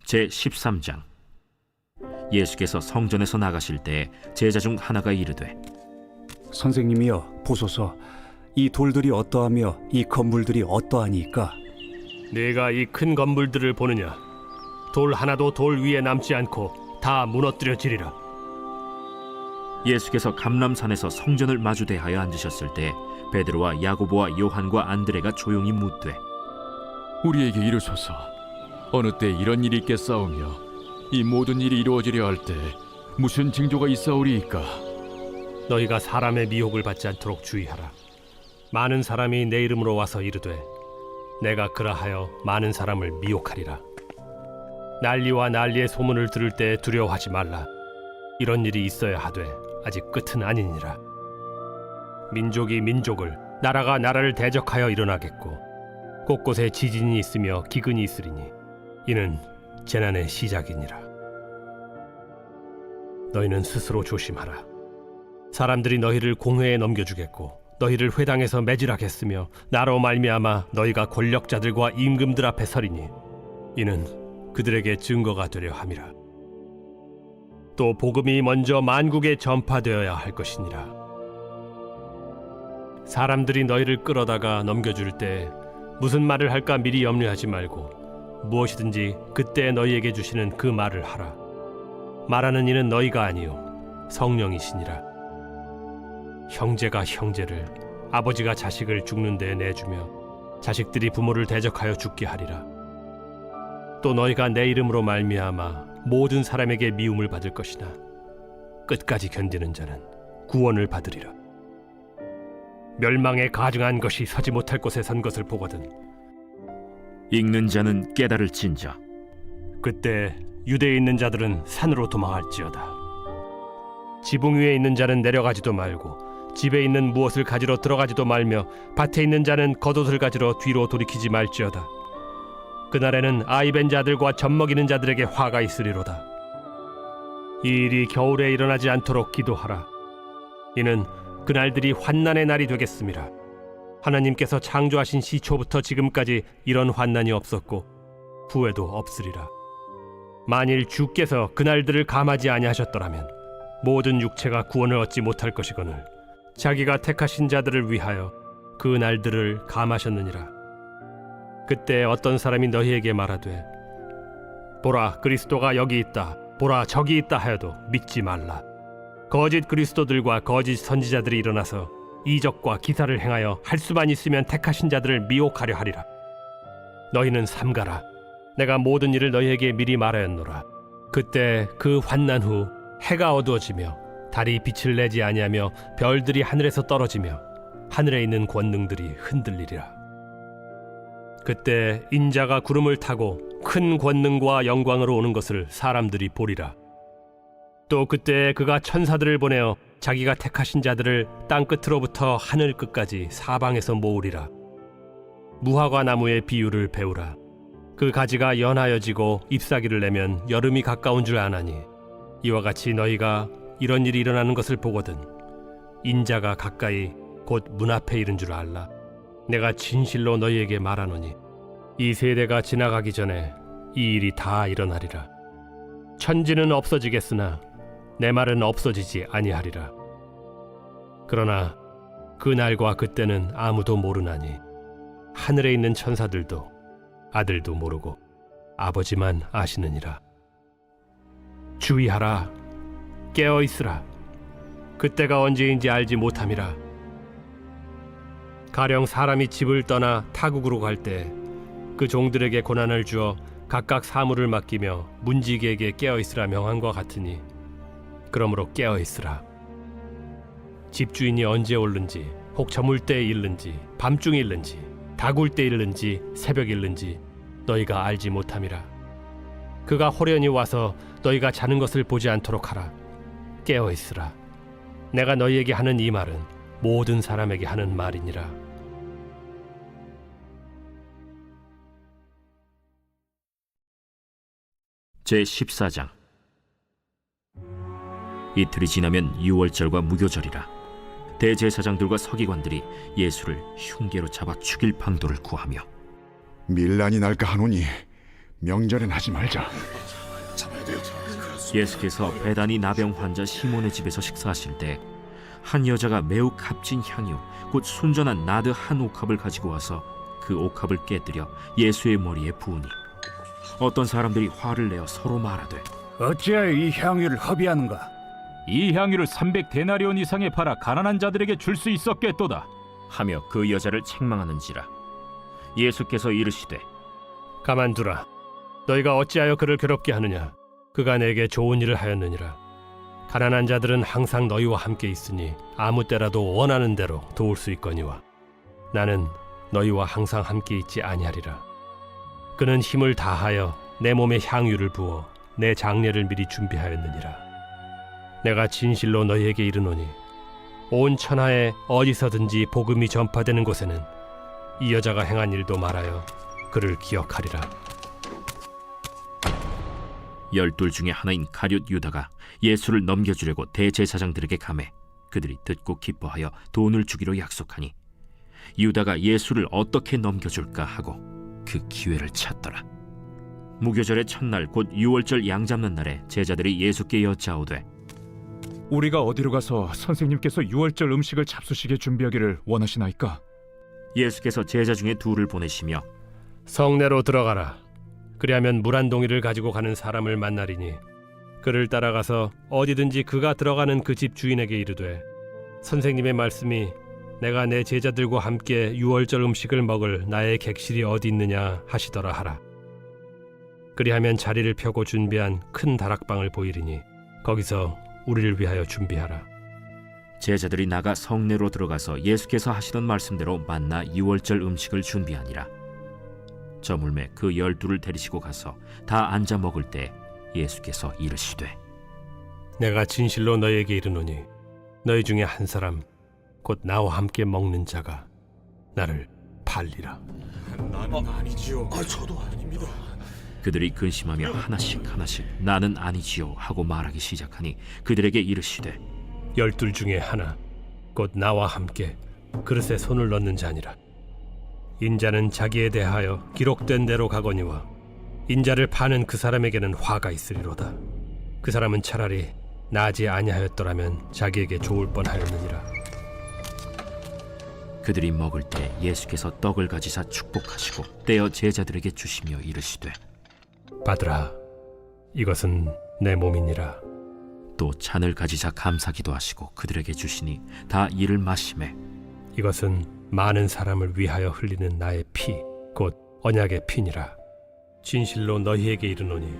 제13장. 예수께서 성전에서 나가실 때 제자 중 하나가 이르되, 선생님이여, 보소서. 이 돌들이 어떠하며 이 건물들이 어떠하니까? 네가 이 큰 건물들을 보느냐? 돌 하나도 돌 위에 남지 않고 다 무너뜨려지리라. 예수께서 감람산에서 성전을 마주 대하여 앉으셨을 때 베드로와 야고보와 요한과 안드레가 조용히 묻되, 우리에게 이르소서, 어느 때 이런 일이 있겠사오며 이 모든 일이 이루어지려 할 때 무슨 징조가 있사오리이까? 너희가 사람의 미혹을 받지 않도록 주의하라. 많은 사람이 내 이름으로 와서 이르되 내가 그라하여 많은 사람을 미혹하리라. 난리와 난리의 소문을 들을 때 두려워하지 말라. 이런 일이 있어야 하되 아직 끝은 아니니라. 민족이 민족을, 나라가 나라를 대적하여 일어나겠고 곳곳에 지진이 있으며 기근이 있으리니 이는 재난의 시작이니라. 너희는 스스로 조심하라. 사람들이 너희를 공회에 넘겨주겠고 너희를 회당에서 매질하겠으며 나로 말미암아 너희가 권력자들과 임금들 앞에 서리니 이는 그들에게 증거가 되려 함이라. 또 복음이 먼저 만국에 전파되어야 할 것이니라. 사람들이 너희를 끌어다가 넘겨줄 때 무슨 말을 할까 미리 염려하지 말고 무엇이든지 그때 너희에게 주시는 그 말을 하라. 말하는 이는 너희가 아니요 성령이시니라. 형제가 형제를, 아버지가 자식을 죽는 데에 내주며 자식들이 부모를 대적하여 죽게 하리라. 또 너희가 내 이름으로 말미암아 모든 사람에게 미움을 받을 것이나 끝까지 견디는 자는 구원을 받으리라. 멸망에 가증한 것이 서지 못할 곳에 선 것을 보거든 읽는 자는 깨달을진저. 그때 유대에 있는 자들은 산으로 도망할지어다. 지붕 위에 있는 자는 내려가지도 말고 집에 있는 무엇을 가지러 들어가지도 말며 밭에 있는 자는 겉옷을 가지러 뒤로 돌이키지 말지어다. 그날에는 아이 벤 자들과 젖 먹이는 자들에게 화가 있으리로다. 이 일이 겨울에 일어나지 않도록 기도하라. 이는 그날들이 환난의 날이 되겠음이라. 하나님께서 창조하신 시초부터 지금까지 이런 환난이 없었고 후에도 없으리라. 만일 주께서 그날들을 감하지 아니하셨더라면 모든 육체가 구원을 얻지 못할 것이거늘 자기가 택하신 자들을 위하여 그 날들을 감하셨느니라. 그때 어떤 사람이 너희에게 말하되 보라 그리스도가 여기 있다, 보라 저기 있다 하여도 믿지 말라. 거짓 그리스도들과 거짓 선지자들이 일어나서 이적과 기사를 행하여 할 수만 있으면 택하신 자들을 미혹하려 하리라. 너희는 삼가라. 내가 모든 일을 너희에게 미리 말하였노라. 그때 그 환난 후 해가 어두워지며 달이 빛을 내지 아니하며 별들이 하늘에서 떨어지며 하늘에 있는 권능들이 흔들리리라. 그때 인자가 구름을 타고 큰 권능과 영광으로 오는 것을 사람들이 보리라. 또 그때 그가 천사들을 보내어 자기가 택하신 자들을 땅 끝으로부터 하늘 끝까지 사방에서 모으리라. 무화과 나무의 비유를 배우라. 그 가지가 연하여지고 잎사귀를 내면 여름이 가까운 줄 아나니 이와 같이 너희가 이런 일이 일어나는 것을 보거든 인자가 가까이 곧 문 앞에 이른 줄 알라. 내가 진실로 너희에게 말하노니 이 세대가 지나가기 전에 이 일이 다 일어나리라. 천지는 없어지겠으나 내 말은 없어지지 아니하리라. 그러나 그 날과 그때는 아무도 모르나니 하늘에 있는 천사들도 아들도 모르고 아버지만 아시느니라. 주의하라. 깨어 있으라. 그때가 언제인지 알지 못함이라. 가령 사람이 집을 떠나 타국으로 갈 때 그 종들에게 고난을 주어 각각 사물을 맡기며 문지기에게 깨어 있으라 명한과 같으니 그러므로 깨어 있으라. 집주인이 언제 올는지 혹 저물 때에 일는지 밤중에 일는지 다굴 때 일는지 새벽 일는지 너희가 알지 못함이라. 그가 호련히 와서 너희가 자는 것을 보지 않도록 하라. 깨어 있으라. 내가 너희에게 하는 이 말은 모든 사람에게 하는 말이니라. 제14장. 이틀이 지나면 유월절과 무교절이라. 대제사장들과 서기관들이 예수를 흉계로 잡아 죽일 방도를 구하며 밀란이 날까 하노니 명절엔 하지 말자. 예수께서 베다니 나병 환자 시몬의 집에서 식사하실 때 한 여자가 매우 값진 향유 곧 순전한 나드 한 옥합을 가지고 와서 그 옥합을 깨뜨려 예수의 머리에 부으니 어떤 사람들이 화를 내어 서로 말하되 어찌하여 이 향유를 허비하는가? 이 향유를 300데나리온 이상에 팔아 가난한 자들에게 줄 수 있었겠도다. 하며 그 여자를 책망하는지라. 예수께서 이르시되 가만두라. 너희가 어찌하여 그를 괴롭게 하느냐? 그가 내게 좋은 일을 하였느니라. 가난한 자들은 항상 너희와 함께 있으니 아무 때라도 원하는 대로 도울 수 있거니와 나는 너희와 항상 함께 있지 아니하리라. 그는 힘을 다하여 내 몸에 향유를 부어 내 장례를 미리 준비하였느니라. 내가 진실로 너희에게 이르노니 온 천하에 어디서든지 복음이 전파되는 곳에는 이 여자가 행한 일도 말하여 그를 기억하리라. 12 중에 하나인 가룟 유다가 예수를 넘겨주려고 대제사장들에게 가매 그들이 듣고 기뻐하여 돈을 주기로 약속하니 유다가 예수를 어떻게 넘겨줄까 하고 그 기회를 찾더라. 무교절의 첫날 곧 유월절 양 잡는 날에 제자들이 예수께 여짜오되 우리가 어디로 가서 선생님께서 유월절 음식을 잡수시게 준비하기를 원하시나이까? 예수께서 제자 중에 둘을 보내시며 성내로 들어가라. 그리하면 물 한 동이를 가지고 가는 사람을 만나리니 그를 따라가서 어디든지 그가 들어가는 그 집 주인에게 이르되 선생님의 말씀이 내가 내 제자들과 함께 유월절 음식을 먹을 나의 객실이 어디 있느냐 하시더라 하라. 그리하면 자리를 펴고 준비한 큰 다락방을 보이리니 거기서 우리를 위하여 준비하라. 제자들이 나가 성내로 들어가서 예수께서 하시던 말씀대로 만나 유월절 음식을 준비하니라. 저물매 그 12를 데리시고 가서 다 앉아 먹을 때 예수께서 이르시되 내가 진실로 너희에게 이르노니 너희 중에 한 사람 곧 나와 함께 먹는 자가 나를 팔리라. 그들이 근심하며 하나씩 나는 아니지요 하고 말하기 시작하니 그들에게 이르시되 12 중에 하나 곧 나와 함께 그릇에 손을 넣는 자니라. 인자는 자기에 대하여 기록된 대로 가거니와 인자를 파는 그 사람에게는 화가 있으리로다. 그 사람은 차라리 나지 아니하였더라면 자기에게 좋을 뻔하였느니라. 그들이 먹을 때 예수께서 떡을 가지사 축복하시고 떼어 제자들에게 주시며 이르시되 받으라. 이것은 내 몸이니라. 또 잔을 가지사 감사기도 하시고 그들에게 주시니 다 이를 마시매 이것은 많은 사람을 위하여 흘리는 나의 피, 곧 언약의 피니라. 진실로 너희에게 이르노니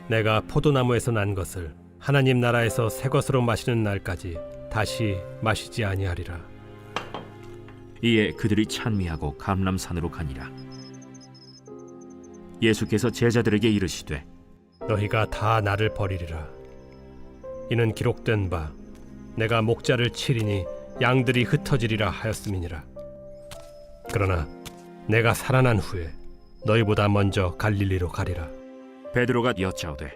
내가 포도나무에서 난 것을 하나님 나라에서 새 것으로 마시는 날까지 다시 마시지 아니하리라. 이에 그들이 찬미하고 감람산으로 가니라. 예수께서 제자들에게 이르시되 너희가 다 나를 버리리라. 이는 기록된 바 내가 목자를 치리니 양들이 흩어지리라 하였음이니라. 그러나 내가 살아난 후에 너희보다 먼저 갈릴리로 가리라. 베드로가 여짜오되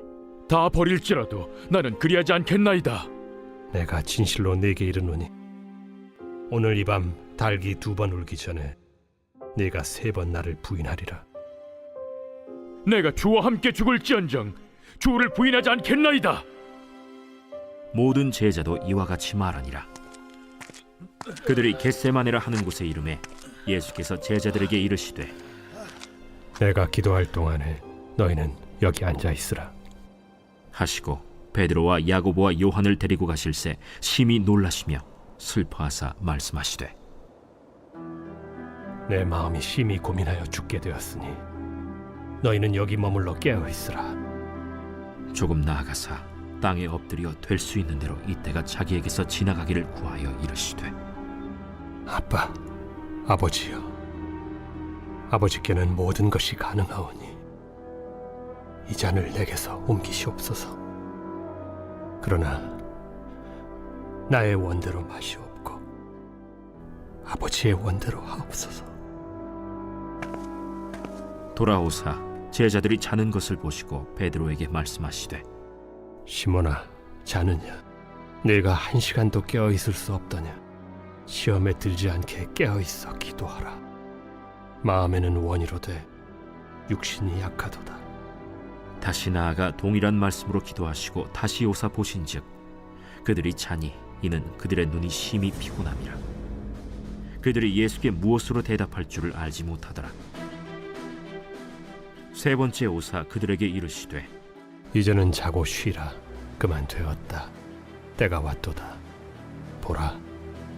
다 버릴지라도 나는 그리하지 않겠나이다. 내가 진실로 네게 이르노니 오늘 이 밤 닭이 2번 울기 전에 네가 3번 나를 부인하리라. 내가 주와 함께 죽을지언정 주를 부인하지 않겠나이다. 모든 제자도 이와 같이 말하니라. 그들이 겟세마네라 하는 곳에 이르매 예수께서 제자들에게 이르시되 내가 기도할 동안에 너희는 여기 앉아 있으라 하시고 베드로와 야고보와 요한을 데리고 가실새 심히 놀라시며 슬퍼하사 말씀하시되 내 마음이 심히 고민하여 죽게 되었으니 너희는 여기 머물러 깨어 있으라. 조금 나아가사 땅에 엎드려 될 수 있는 대로 이때가 자기에게서 지나가기를 구하여 이르시되 아빠, 아버지여, 아버지께는 모든 것이 가능하오니 이 잔을 내게서 옮기시옵소서. 그러나 나의 원대로 마시옵고 아버지의 원대로 하옵소서. 돌아오사 제자들이 자는 것을 보시고 베드로에게 말씀하시되 시몬아, 자느냐? 네가 1시간도 깨어 있을 수 없더냐? 시험에 들지 않게 깨어 있어 기도하라. 마음에는 원이로되 육신이 약하도다. 다시 나아가 동일한 말씀으로 기도하시고 다시 오사 보신즉 그들이 자니 이는 그들의 눈이 심히 피곤함이라. 그들이 예수께 무엇으로 대답할 줄을 알지 못하더라. 세 번째 오사 그들에게 이르시되 이제는 자고 쉬라. 그만 되었다. 때가 왔도다. 보라,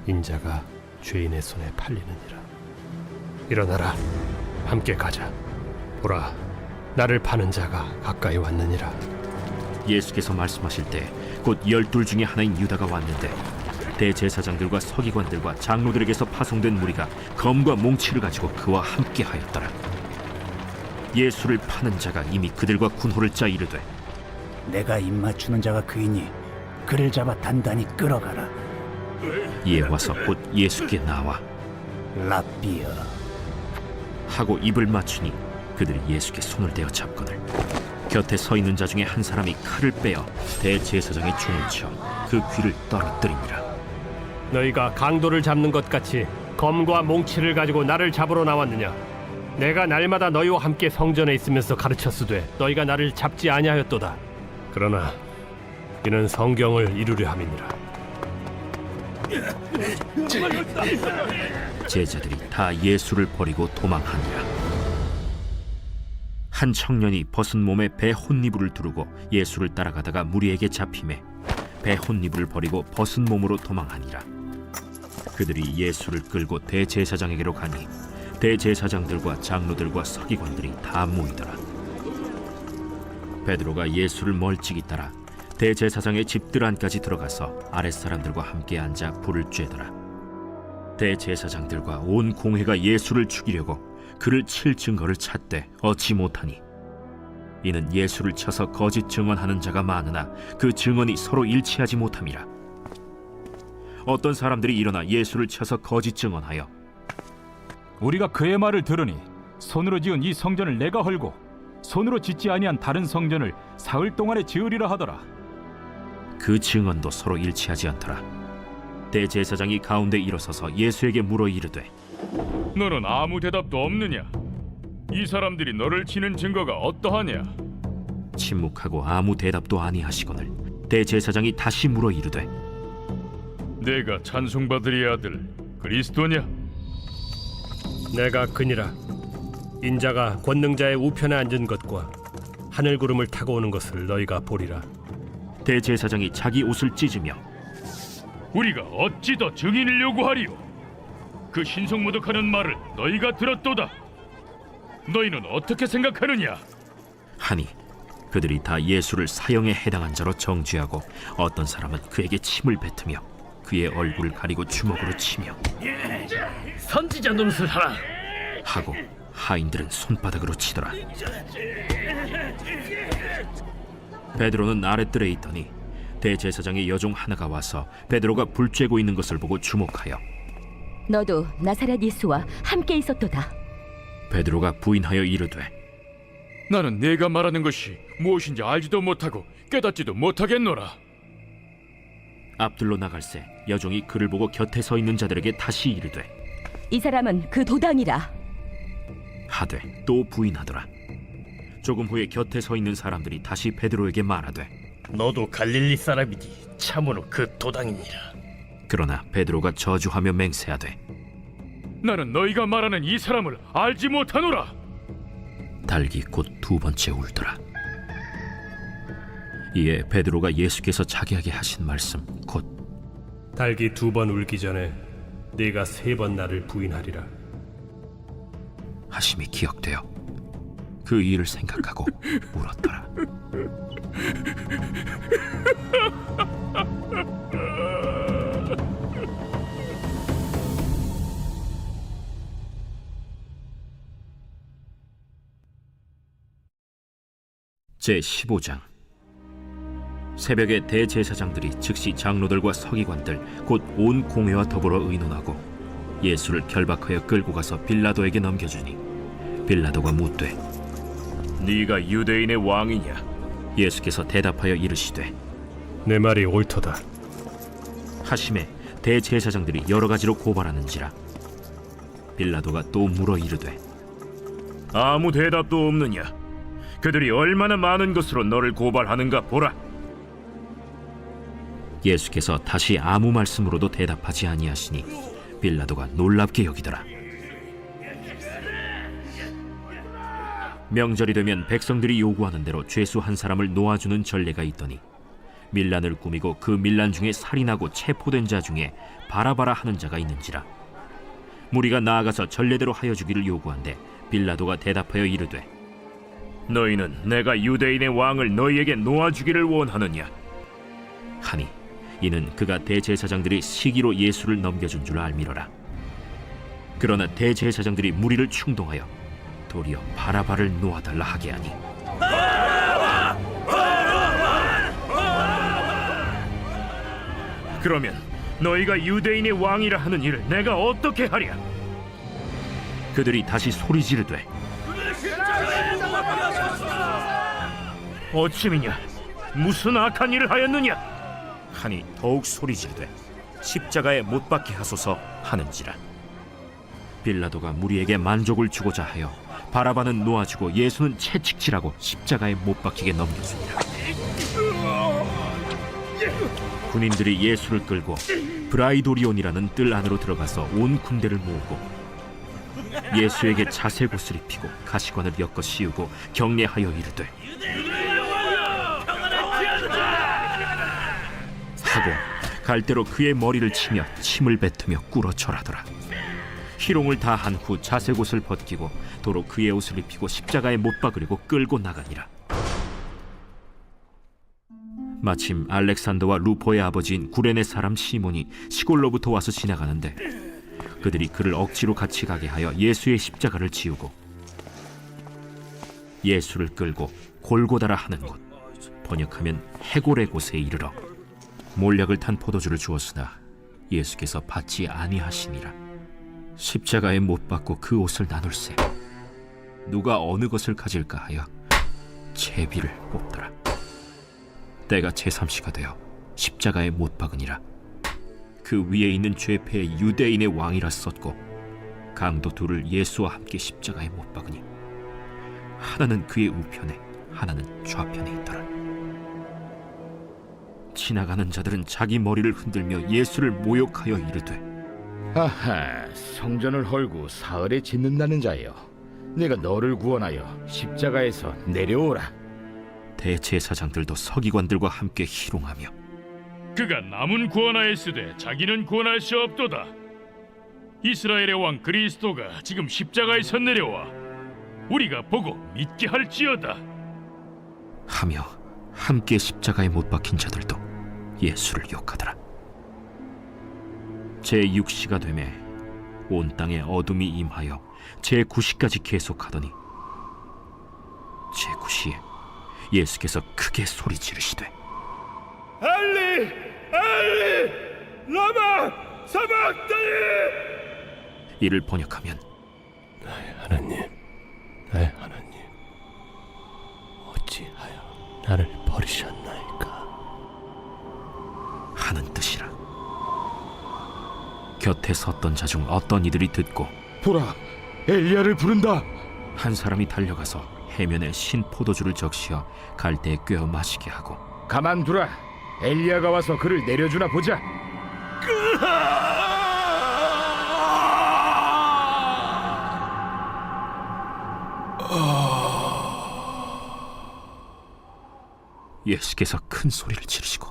인자가 죄인의 손에 팔리느니라. 일어나라, 함께 가자. 보라, 나를 파는 자가 가까이 왔느니라. 예수께서 말씀하실 때 곧 12 중에 하나인 유다가 왔는데 대제사장들과 서기관들과 장로들에게서 파송된 무리가 검과 몽치를 가지고 그와 함께 하였더라. 예수를 파는 자가 이미 그들과 군호를 짜 이르되 내가 입맞추는 자가 그이니 그를 잡아 단단히 끌어가라. 이에 와서 곧 예수께 나와 랍비여. 하고 입을 맞추니 그들이 예수께 손을 대어 잡거늘 곁에 서 있는 자 중에 한 사람이 칼을 빼어 대제사장의 총을 쳐 그 귀를 떨어뜨리니라. 너희가 강도를 잡는 것 같이 검과 몽치를 가지고 나를 잡으러 나왔느냐? 내가 날마다 너희와 함께 성전에 있으면서 가르쳤으되 너희가 나를 잡지 아니하였도다. 그러나 이는 성경을 이루려 함이니라. 제자들이 다 예수를 버리고 도망하니라. 한 청년이 벗은 몸에 배 혼니부를 두르고 예수를 따라가다가 무리에게 잡히매 배 혼니부를 버리고 벗은 몸으로 도망하니라. 그들이 예수를 끌고 대제사장에게로 가니 대제사장들과 장로들과 서기관들이 다 모이더라. 베드로가 예수를 멀찍이 따라 대제사장의 집들 안까지 들어가서 아랫사람들과 함께 앉아 불을 쬐더라. 대제사장들과 온 공회가 예수를 죽이려고 그를 칠 증거를 찾되 얻지 못하니 이는 예수를 쳐서 거짓 증언하는 자가 많으나 그 증언이 서로 일치하지 못함이라. 어떤 사람들이 일어나 예수를 쳐서 거짓 증언하여 우리가 그의 말을 들으니 손으로 지은 이 성전을 내가 헐고 손으로 짓지 아니한 다른 성전을 사흘 동안에 지으리라 하더라. 그 증언도 서로 일치하지 않더라. 대제사장이 가운데 일어서서 예수에게 물어 이르되 너는 아무 대답도 없느냐? 이 사람들이 너를 치는 증거가 어떠하냐? 침묵하고 아무 대답도 아니하시거늘 대제사장이 다시 물어 이르되 내가 찬송받으리 아들 그리스도냐? 내가 그니라. 인자가 권능자의 우편에 앉은 것과 하늘 구름을 타고 오는 것을 너희가 보리라. 대제사장이 자기 옷을 찢으며 우리가 어찌 더 증인을 요구하리요? 그 신성모독하는 말을 너희가 들었도다. 너희는 어떻게 생각하느냐? 하니 그들이 다 예수를 사형에 해당한 자로 정죄하고 어떤 사람은 그에게 침을 뱉으며 그의 얼굴을 가리고 주먹으로 치며 선지자 노릇을 하라. 하고 하인들은 손바닥으로 치더라. 베드로는 아랫뜰에 있더니 대제사장의 여종 하나가 와서 베드로가 불 쬐고 있는 것을 보고 주목하여 너도 나사렛 예수와 함께 있었도다. 베드로가 부인하여 이르되 나는 내가 말하는 것이 무엇인지 알지도 못하고 깨닫지도 못하겠노라. 앞들로 나갈새 여종이 그를 보고 곁에 서 있는 자들에게 다시 이르되 이 사람은 그 도당이라. 하되 또 부인하더라. 조금 후에 곁에 서 있는 사람들이 다시 베드로에게 말하되 너도 갈릴리 사람이니 참으로 그 도당이니라. 그러나 베드로가 저주하며 맹세하되 나는 너희가 말하는 이 사람을 알지 못하노라. 달기 곧 두 번째 울더라. 이에 베드로가 예수께서 자기에게 하신 말씀 곧 달기 2번 울기 전에 네가 3번 나를 부인하리라. 하심이 기억되어 그 일을 생각하고 울었더라. 제15장. 새벽에 대제사장들이 즉시 장로들과 서기관들 곧 온 공회와 더불어 의논하고 예수를 결박하여 끌고 가서 빌라도에게 넘겨주니 빌라도가 묻되 네가 유대인의 왕이냐? 예수께서 대답하여 이르시되 내 말이 옳도다. 하심에 대제사장들이 여러 가지로 고발하는지라. 빌라도가 또 물어 이르되 아무 대답도 없느냐? 그들이 얼마나 많은 것으로 너를 고발하는가 보라. 예수께서 다시 아무 말씀으로도 대답하지 아니하시니 빌라도가 놀랍게 여기더라. 명절이 되면 백성들이 요구하는 대로 죄수 한 사람을 놓아주는 전례가 있더니 밀란을 꾸미고 그 밀란 중에 살인하고 체포된 자 중에 바라바라 하는 자가 있는지라. 무리가 나아가서 전례대로 하여 주기를 요구한데 빌라도가 대답하여 이르되 너희는 내가 유대인의 왕을 너희에게 놓아주기를 원하느냐? 하니 이는 그가 대제사장들이 시기로 예수를 넘겨준 줄 알미러라. 그러나 대제사장들이 무리를 충동하여 도리어 바라바를 놓아달라 하게 하니 그러면 너희가 유대인의 왕이라 하는 일을 내가 어떻게 하랴? 그들이 다시 소리 지르되 어찌미냐? 무슨 악한 일을 하였느냐? 하니 더욱 소리 지르되 십자가에 못 박게 하소서 하는지라. 빌라도가 무리에게 만족을 주고자 하여 바라바는 놓아주고 예수는 채찍질하고 십자가에 못 박히게 넘겨주니라. 군인들이 예수를 끌고 브라이도리온이라는 뜰 안으로 들어가서 온 군대를 모으고 예수에게 자색 옷을 입히고 가시관을 엮어 씌우고 경례하여 이르되 하고 갈대로 그의 머리를 치며 침을 뱉으며 꿇어 절하더라. 희롱을 다 한 후 자색 옷을 벗기고 도로 그의 옷을 입히고 십자가에 못 박으려고 끌고 나가니라. 마침 알렉산더와 루포의 아버지인 구레네 사람 시몬이 시골로부터 와서 지나가는데 그들이 그를 억지로 같이 가게 하여 예수의 십자가를 지우고 예수를 끌고 골고다라 하는 곳, 번역하면 해골의 곳에 이르러 몰약을 탄 포도주를 주었으나 예수께서 받지 아니하시니라. 십자가에 못 박고 그 옷을 나눌세 누가 어느 것을 가질까 하여 제비를 뽑더라. 때가 제3시가 되어 십자가에 못 박으니라. 그 위에 있는 죄패의 유대인의 왕이라 썼고 강도 둘을 예수와 함께 십자가에 못 박으니 하나는 그의 우편에 하나는 좌편에 있더라. 지나가는 자들은 자기 머리를 흔들며 예수를 모욕하여 이르되 아하, 성전을 헐고 사흘에 짓는다는 자여, 내가 너를 구원하여 십자가에서 내려오라. 대제사장들도 서기관들과 함께 희롱하며 그가 남은 구원하였으되 자기는 구원할 수 없도다. 이스라엘의 왕 그리스도가 지금 십자가에서 내려와 우리가 보고 믿게 할지어다 하며 함께 십자가에 못 박힌 자들도 예수를 욕하더라. 제6시가 되매 온 땅에 어둠이 임하여 제9시까지 계속하더니 제9시에 예수께서 크게 소리 지르시되 엘리 엘리 라마 사박다니. 이를 번역하면 나의 하나님, 어찌하여 나를 버리셨나이까 하는 뜻이라. 곁에 섰던 자 중 어떤 이들이 듣고 보라, 엘리야를 부른다. 한 사람이 달려가서 해면에 신 포도주를 적시어 갈대에 꿰어 마시게 하고 가만두라, 엘리야가 와서 그를 내려주나 보자. 예수께서 큰 소리를 지르시고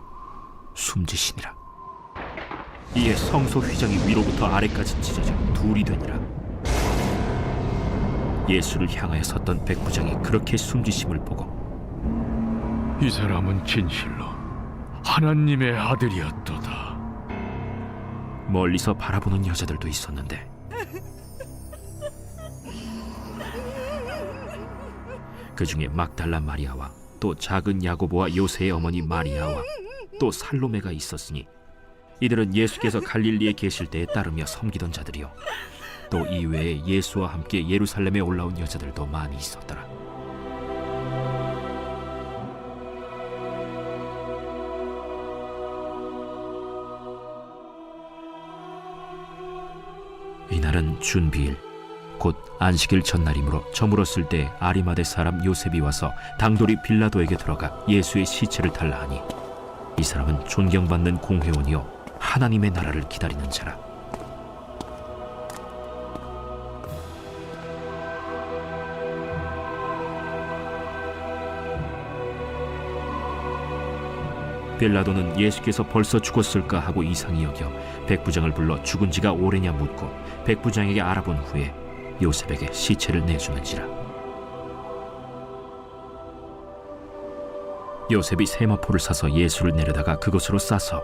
숨지시니라. 이에 성소 휘장이 위로부터 아래까지 찢어져 둘이 되니라. 예수를 향하여 섰던 백부장이 그렇게 숨지심을 보고 이 사람은 진실로 하나님의 아들이었도다. 멀리서 바라보는 여자들도 있었는데 그 중에 막달라 마리아와 또 작은 야고보와 요새의 어머니 마리아와 또 살로메가 있었으니 이들은 예수께서 갈릴리에 계실 때에 따르며 섬기던 자들이요 또 이외에 예수와 함께 예루살렘에 올라온 여자들도 많이 있었더라. 이날은 준비일 곧 안식일 전날이므로 저물었을 때 아리마대 사람 요셉이 와서 당돌이 빌라도에게 들어가 예수의 시체를 달라 하니 이 사람은 존경받는 공회원이요 하나님의 나라를 기다리는 자라. 빌라도는 예수께서 벌써 죽었을까 하고 이상히 여겨 백부장을 불러 죽은 지가 오래냐 묻고 백부장에게 알아본 후에 요셉에게 시체를 내주는지라. 요셉이 세마포를 사서 예수를 내려다가 그것으로 싸서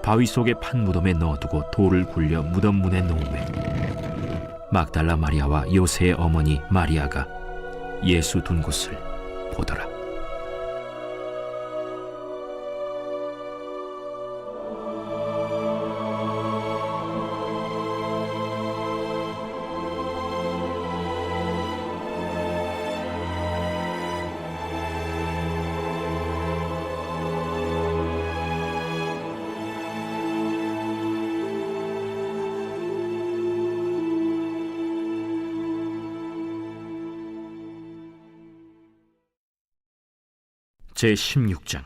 바위 속에 판 무덤에 넣어두고 돌을 굴려 무덤 문에 놓음에 막달라 마리아와 요새의 어머니 마리아가 예수 둔 곳을 보더라. 제16장.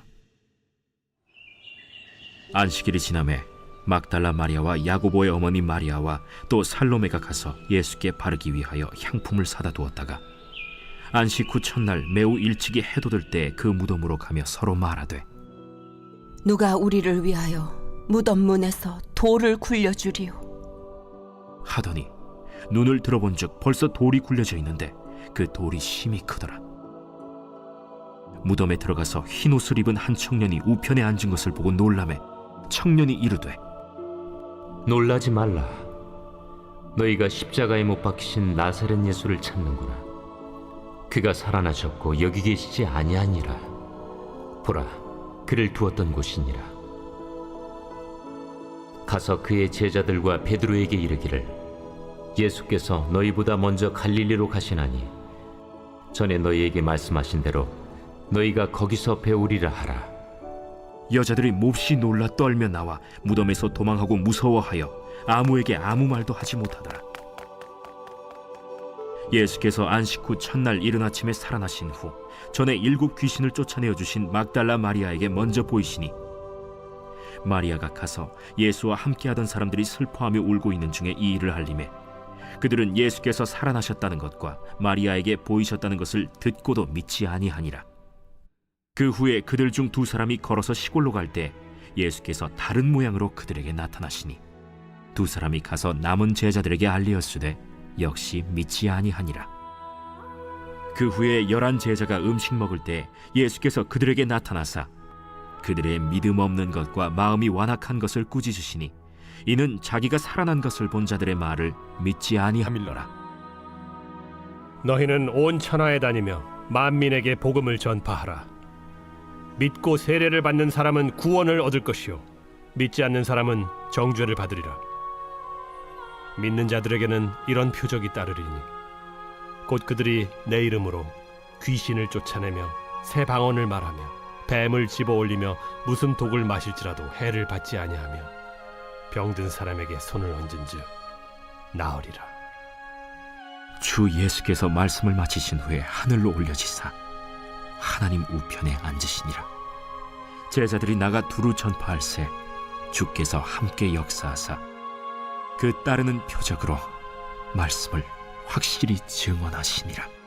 안식일이 지남에 막달라 마리아와 야고보의 어머니 마리아와 또 살로메가 가서 예수께 바르기 위하여 향품을 사다 두었다가 안식 후 첫날 매우 일찍이 해돋을 때 그 무덤으로 가며 서로 말하되 누가 우리를 위하여 무덤 문에서 돌을 굴려주리요 하더니 눈을 들어본즉 벌써 돌이 굴려져 있는데 그 돌이 심히 크더라. 무덤에 들어가서 흰 옷을 입은 한 청년이 우편에 앉은 것을 보고 놀라매 청년이 이르되 놀라지 말라. 너희가 십자가에 못 박히신 나사렛 예수를 찾는구나. 그가 살아나셨고 여기 계시지 아니하니라. 보라, 그를 두었던 곳이니라. 가서 그의 제자들과 베드로에게 이르기를 예수께서 너희보다 먼저 갈릴리로 가시나니 전에 너희에게 말씀하신 대로 너희가 거기서 배우리라 하라. 여자들이 몹시 놀라 떨며 나와 무덤에서 도망하고 무서워하여 아무에게 아무 말도 하지 못하더라. 예수께서 안식 후 첫날 이른 아침에 살아나신 후 전에 7 귀신을 쫓아내어 주신 막달라 마리아에게 먼저 보이시니 마리아가 가서 예수와 함께하던 사람들이 슬퍼하며 울고 있는 중에 이 일을 알림해 그들은 예수께서 살아나셨다는 것과 마리아에게 보이셨다는 것을 듣고도 믿지 아니하니라. 그 후에 그들 중 2 사람이 걸어서 시골로 갈 때 예수께서 다른 모양으로 그들에게 나타나시니 2 사람이 가서 남은 제자들에게 알리었으되 역시 믿지 아니하니라. 그 후에 11 제자가 음식 먹을 때 예수께서 그들에게 나타나사 그들의 믿음 없는 것과 마음이 완악한 것을 꾸짖으시니 이는 자기가 살아난 것을 본 자들의 말을 믿지 아니함일러라. 너희는 온 천하에 다니며 만민에게 복음을 전파하라. 믿고 세례를 받는 사람은 구원을 얻을 것이요 믿지 않는 사람은 정죄를 받으리라. 믿는 자들에게는 이런 표적이 따르리니 곧 그들이 내 이름으로 귀신을 쫓아내며 새 방언을 말하며 뱀을 집어올리며 무슨 독을 마실지라도 해를 받지 아니하며 병든 사람에게 손을 얹은즉 나으리라. 주 예수께서 말씀을 마치신 후에 하늘로 올려지사 하나님 우편에 앉으시니라. 제자들이 나가 두루 전파할새 주께서 함께 역사하사 그 따르는 표적으로 말씀을 확실히 증언하시니라.